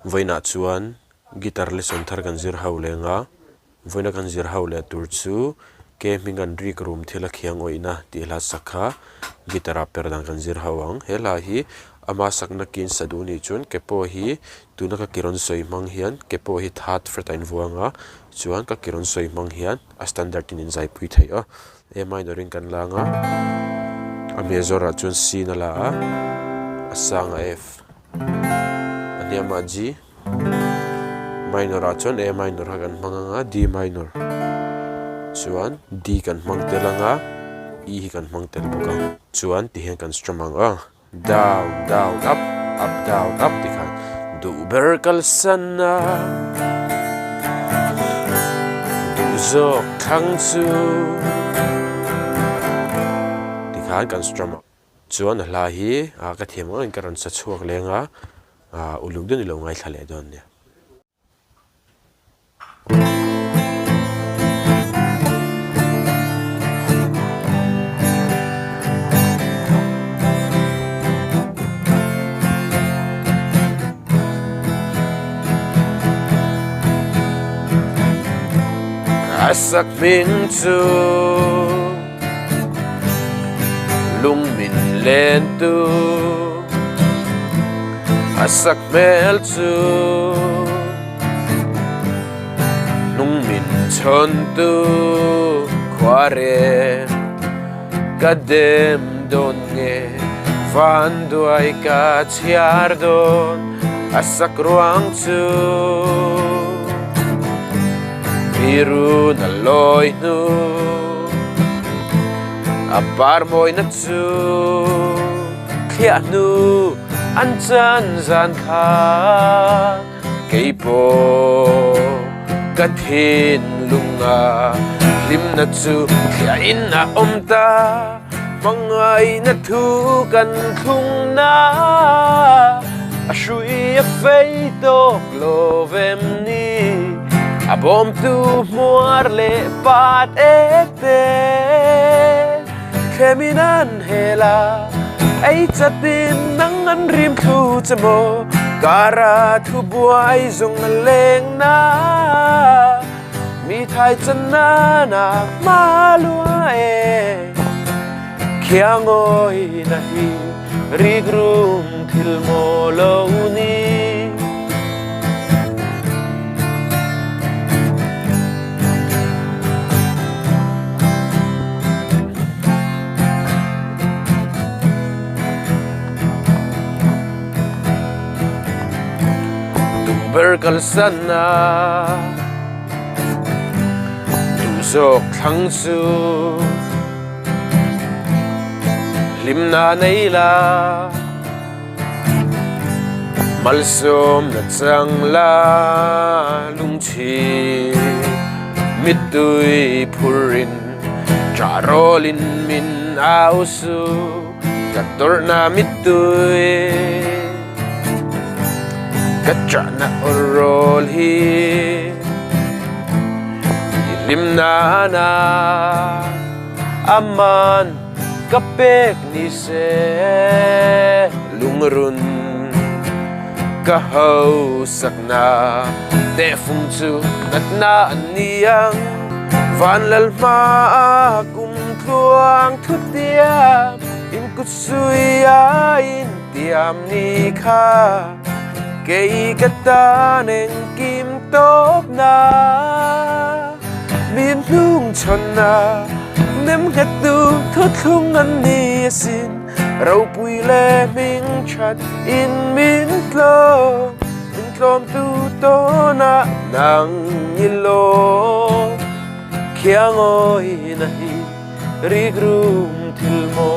voina chuan guitar lesson thar kan zir ho lenga voina kan zir ho le tur chu ke mingan rik room thila khiang oina tila sakha gitara perdang kan zir hawang hela hi ama sakna kin saduni chun kepo hi tuna ka kiron soi mang hian kepo hi that fretain vuanga chuan ka kiron soi mang hian a standard in zai pui thei a e minor in kan langa a major a chun c na la a sang f aniama g minor a chun a minor ha kan manga d minor chuan d kan mang telanga e kan mang tel boka chuan ti hian kan strum ang down down up up down up ti khan du berkal sana du zo khang chu ti khan kan strum chuan la hi ka thiam ang karan sa chuak lenga uluk den lo ngai thale don ne asak min chu lung min len tu asak mel chu lung min chon tu khware kadem don nge van duai ka chiar don asak ruang chu Miru na loy nu apar moy na chu khia nu an chan zan kha keipo kathin lunga lim na chu khia in na omta mangai na thu kan khung na a shui a fei to glovem ni a bom tu muar le pat ekte kheminan hela ai chatin nang an rim thu chamo kara thu buai zong leng na mi thai chana na malua e khiang oi na hi rigrum thil mo lo ni berkal sana du zok thang su limna nei la malsom na chang la lung chi mitui phurin charolin min au su kator na mitui Kachana orol hi Ilimna na Aman kapek ni se Lungrun Kahaw sakna Te phung chu Nat na niyang Van lalma Kum kluang thu tiam In kutsuya In tiam ni ka Kay katanen kim top na Min lung chon na Nem gatu thốt khung an ni sin Rau pui le ming chat in min tlom tu to na nang ilo Khiang oi na hi rigrum thil mo